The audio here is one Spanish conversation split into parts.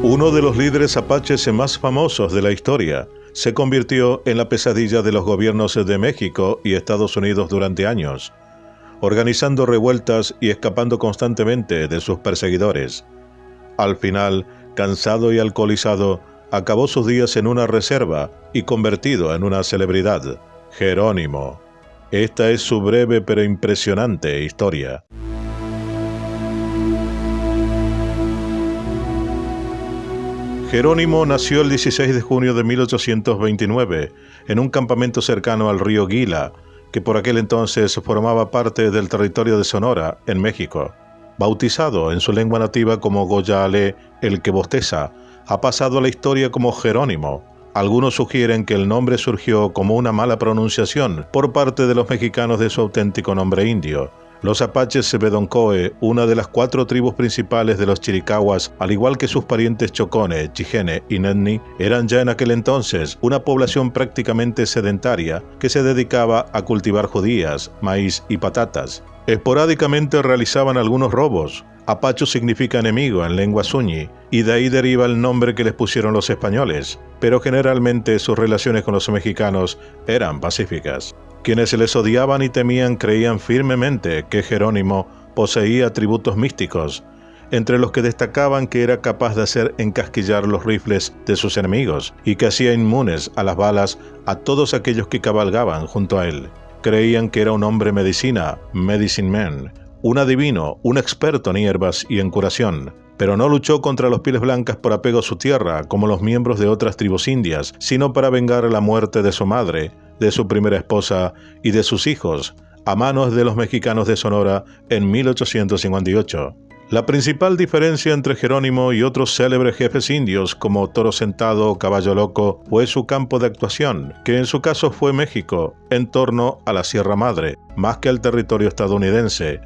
Uno de los líderes apaches más famosos de la historia se convirtió en la pesadilla de los gobiernos de México y Estados Unidos durante años, organizando revueltas y escapando constantemente de sus perseguidores. Al final, cansado y alcoholizado, acabó sus días en una reserva y convertido en una celebridad, Jerónimo. Esta es su breve pero impresionante historia. Jerónimo nació el 16 de junio de 1829 en un campamento cercano al río Gila, que por aquel entonces formaba parte del territorio de Sonora, en México. Bautizado en su lengua nativa como Goya-Ale, el que bosteza, ha pasado a la historia como Jerónimo. Algunos sugieren que el nombre surgió como una mala pronunciación por parte de los mexicanos de su auténtico nombre indio. Los apaches Bedonkohe, una de las 4 tribus principales de los chiricahuas, al igual que sus parientes Chocone, Chijene y Nenni, eran ya en aquel entonces una población prácticamente sedentaria que se dedicaba a cultivar judías, maíz y patatas. Esporádicamente realizaban algunos robos. Apacho significa enemigo en lengua suñi, y de ahí deriva el nombre que les pusieron los españoles, pero generalmente sus relaciones con los mexicanos eran pacíficas. Quienes les odiaban y temían creían firmemente que Jerónimo poseía atributos místicos, entre los que destacaban que era capaz de hacer encasquillar los rifles de sus enemigos y que hacía inmunes a las balas a todos aquellos que cabalgaban junto a él. Creían que era un hombre medicina, medicine man, un adivino, un experto en hierbas y en curación, pero no luchó contra los pieles blancas por apego a su tierra como los miembros de otras tribus indias, sino para vengar la muerte de su madre, de su primera esposa y de sus hijos, a manos de los mexicanos de Sonora en 1858. La principal diferencia entre Jerónimo y otros célebres jefes indios como Toro Sentado o Caballo Loco fue su campo de actuación, que en su caso fue México, en torno a la Sierra Madre, más que al territorio estadounidense.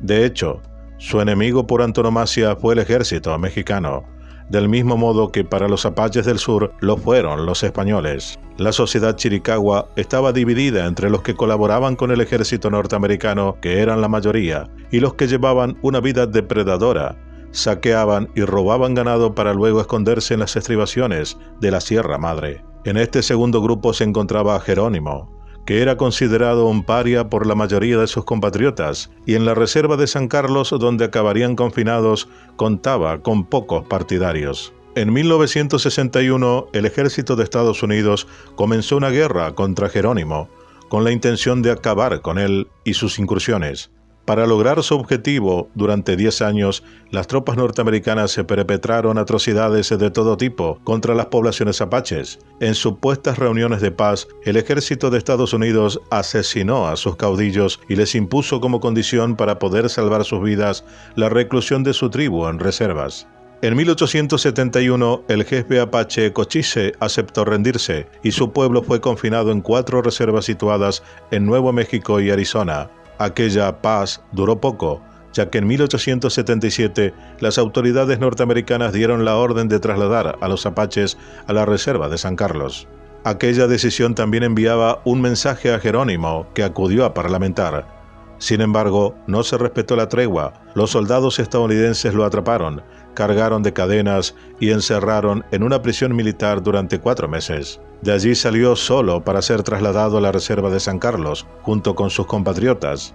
De hecho, su enemigo por antonomasia fue el ejército mexicano, del mismo modo que para los apaches del sur lo fueron los españoles. La sociedad chiricahua estaba dividida entre los que colaboraban con el ejército norteamericano, que eran la mayoría, y los que llevaban una vida depredadora, saqueaban y robaban ganado para luego esconderse en las estribaciones de la Sierra Madre. En este segundo grupo se encontraba Jerónimo, que era considerado un paria por la mayoría de sus compatriotas, y en la reserva de San Carlos, donde acabarían confinados, contaba con pocos partidarios. En 1961, el ejército de Estados Unidos comenzó una guerra contra Jerónimo, con la intención de acabar con él y sus incursiones. Para lograr su objetivo, durante 10 años, las tropas norteamericanas se perpetraron atrocidades de todo tipo contra las poblaciones apaches. En supuestas reuniones de paz, el ejército de Estados Unidos asesinó a sus caudillos y les impuso como condición para poder salvar sus vidas la reclusión de su tribu en reservas. En 1871, el jefe apache Cochise aceptó rendirse y su pueblo fue confinado en 4 reservas situadas en Nuevo México y Arizona. Aquella paz duró poco, ya que en 1877 las autoridades norteamericanas dieron la orden de trasladar a los apaches a la reserva de San Carlos. Aquella decisión también enviaba un mensaje a Jerónimo, que acudió a parlamentar. Sin embargo, no se respetó la tregua. Los soldados estadounidenses lo atraparon, cargaron de cadenas y encerraron en una prisión militar durante 4 meses. De allí salió solo para ser trasladado a la reserva de San Carlos, junto con sus compatriotas.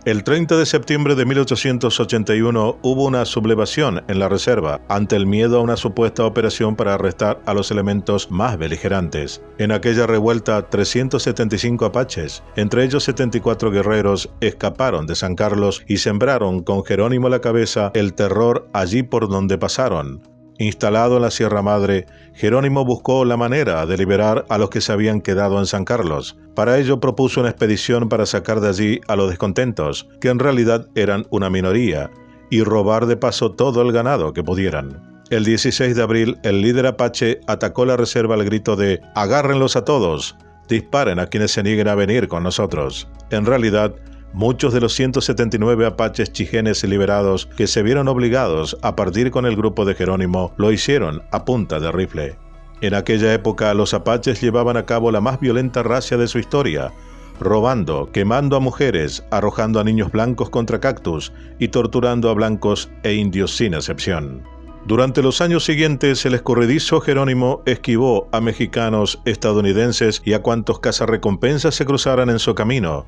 El 30 de septiembre de 1881 hubo una sublevación en la reserva ante el miedo a una supuesta operación para arrestar a los elementos más beligerantes. En aquella revuelta, 375 apaches, entre ellos 74 guerreros, escaparon de San Carlos y sembraron con Jerónimo a la cabeza el terror allí por donde pasaron. Instalado en la Sierra Madre, Jerónimo buscó la manera de liberar a los que se habían quedado en San Carlos. Para ello propuso una expedición para sacar de allí a los descontentos, que en realidad eran una minoría, y robar de paso todo el ganado que pudieran. El 16 de abril, el líder apache atacó la reserva al grito de «¡Agárrenlos a todos! ¡Disparen a quienes se nieguen a venir con nosotros!». En realidad, muchos de los 179 apaches chijenes liberados que se vieron obligados a partir con el grupo de Jerónimo lo hicieron a punta de rifle. En aquella época los apaches llevaban a cabo la más violenta racia de su historia, robando, quemando a mujeres, arrojando a niños blancos contra cactus y torturando a blancos e indios sin excepción. Durante los años siguientes, el escurridizo Jerónimo esquivó a mexicanos, estadounidenses y a cuantos cazarrecompensas se cruzaran en su camino.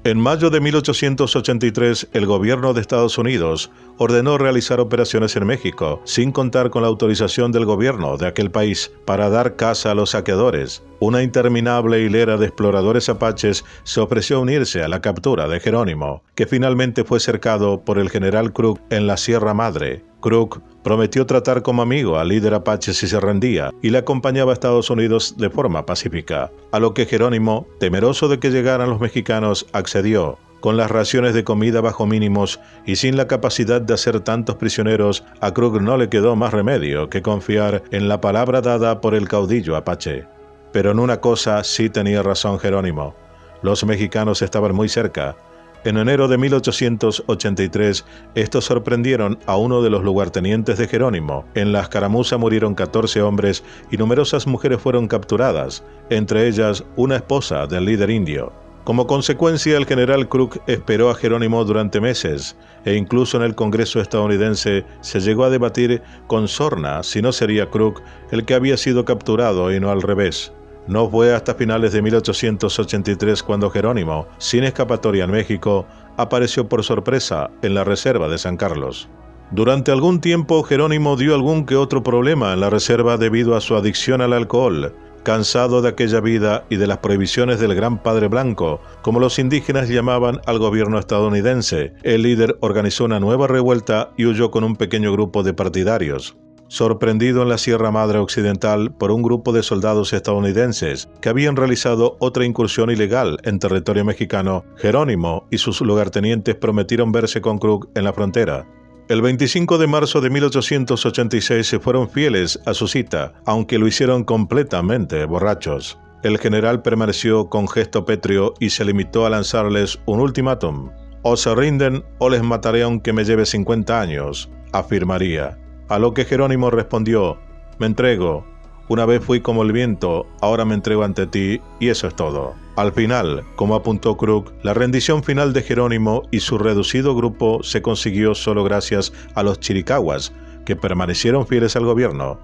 En mayo de 1883, el gobierno de Estados Unidos ordenó realizar operaciones en México, sin contar con la autorización del gobierno de aquel país, para dar caza a los saqueadores. Una interminable hilera de exploradores apaches se ofreció a unirse a la captura de Jerónimo, que finalmente fue cercado por el general Crook en la Sierra Madre. Crook prometió tratar como amigo al líder apache si se rendía y le acompañaba a Estados Unidos de forma pacífica, a lo que Jerónimo, temeroso de que llegaran los mexicanos, accedió. Con las raciones de comida bajo mínimos y sin la capacidad de hacer tantos prisioneros, a Crook no le quedó más remedio que confiar en la palabra dada por el caudillo apache. Pero en una cosa sí tenía razón Jerónimo: los mexicanos estaban muy cerca. En enero de 1883, estos sorprendieron a uno de los lugartenientes de Jerónimo. En la escaramuza murieron 14 hombres y numerosas mujeres fueron capturadas, entre ellas una esposa del líder indio. Como consecuencia, el general Crook esperó a Jerónimo durante meses, e incluso en el Congreso estadounidense se llegó a debatir con sorna si no sería Crook el que había sido capturado y no al revés. No fue hasta finales de 1883 cuando Jerónimo, sin escapatoria en México, apareció por sorpresa en la reserva de San Carlos. Durante algún tiempo, Jerónimo dio algún que otro problema en la reserva debido a su adicción al alcohol. Cansado de aquella vida y de las prohibiciones del Gran Padre Blanco, como los indígenas llamaban al gobierno estadounidense, el líder organizó una nueva revuelta y huyó con un pequeño grupo de partidarios. Sorprendido en la Sierra Madre Occidental por un grupo de soldados estadounidenses que habían realizado otra incursión ilegal en territorio mexicano, Jerónimo y sus lugartenientes prometieron verse con Crook en la frontera. El 25 de marzo de 1886 se fueron fieles a su cita, aunque lo hicieron completamente borrachos. El general permaneció con gesto pétreo y se limitó a lanzarles un ultimátum: o se rinden o les mataré aunque me lleve 50 años, afirmaría. A lo que Jerónimo respondió: me entrego. Una vez fui como el viento, ahora me entrego ante ti y eso es todo. Al final, como apuntó Crook, la rendición final de Jerónimo y su reducido grupo se consiguió solo gracias a los chiricahuas, que permanecieron fieles al gobierno.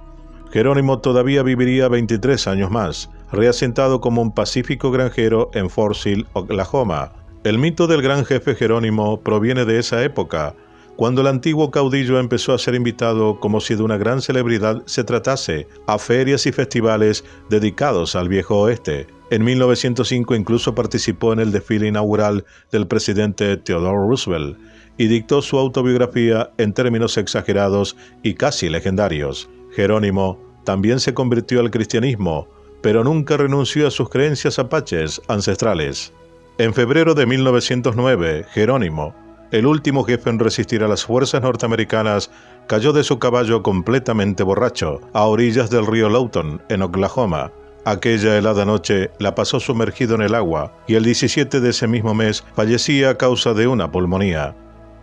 Jerónimo todavía viviría 23 años más, reasentado como un pacífico granjero en Fort Sill, Oklahoma. El mito del gran jefe Jerónimo proviene de esa época, cuando el antiguo caudillo empezó a ser invitado como si de una gran celebridad se tratase, a ferias y festivales dedicados al viejo oeste. En 1905 incluso participó en el desfile inaugural del presidente Theodore Roosevelt y dictó su autobiografía en términos exagerados y casi legendarios. Jerónimo también se convirtió al cristianismo, pero nunca renunció a sus creencias apaches ancestrales. En febrero de 1909, Jerónimo, el último jefe en resistir a las fuerzas norteamericanas, cayó de su caballo completamente borracho, a orillas del río Lawton, en Oklahoma. Aquella helada noche la pasó sumergido en el agua, y el 17 de ese mismo mes fallecía a causa de una pulmonía.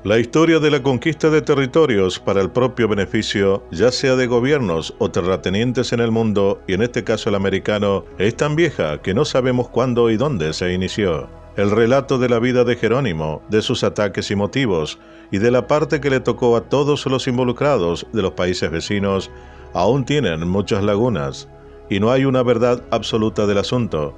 La historia de la conquista de territorios para el propio beneficio, ya sea de gobiernos o terratenientes en el mundo, y en este caso el americano, es tan vieja que no sabemos cuándo y dónde se inició. El relato de la vida de Jerónimo, de sus ataques y motivos, y de la parte que le tocó a todos los involucrados de los países vecinos, aún tienen muchas lagunas, y no hay una verdad absoluta del asunto.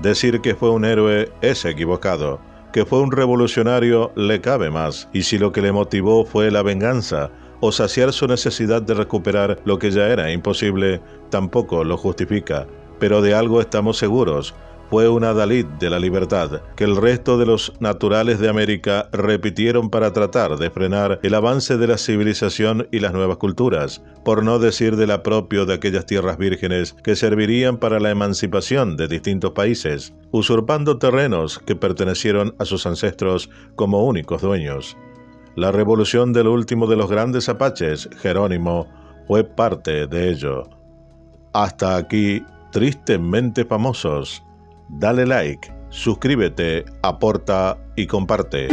Decir que fue un héroe es equivocado, que fue un revolucionario le cabe más, y si lo que le motivó fue la venganza, o saciar su necesidad de recuperar lo que ya era imposible, tampoco lo justifica. Pero de algo estamos seguros: fue un adalid de la libertad, que el resto de los naturales de América repitieron para tratar de frenar el avance de la civilización y las nuevas culturas, por no decir del apropio de aquellas tierras vírgenes que servirían para la emancipación de distintos países, usurpando terrenos que pertenecieron a sus ancestros como únicos dueños. La revolución del último de los grandes apaches, Jerónimo, fue parte de ello. Hasta aquí, tristemente famosos. Dale like, suscríbete, aporta y comparte.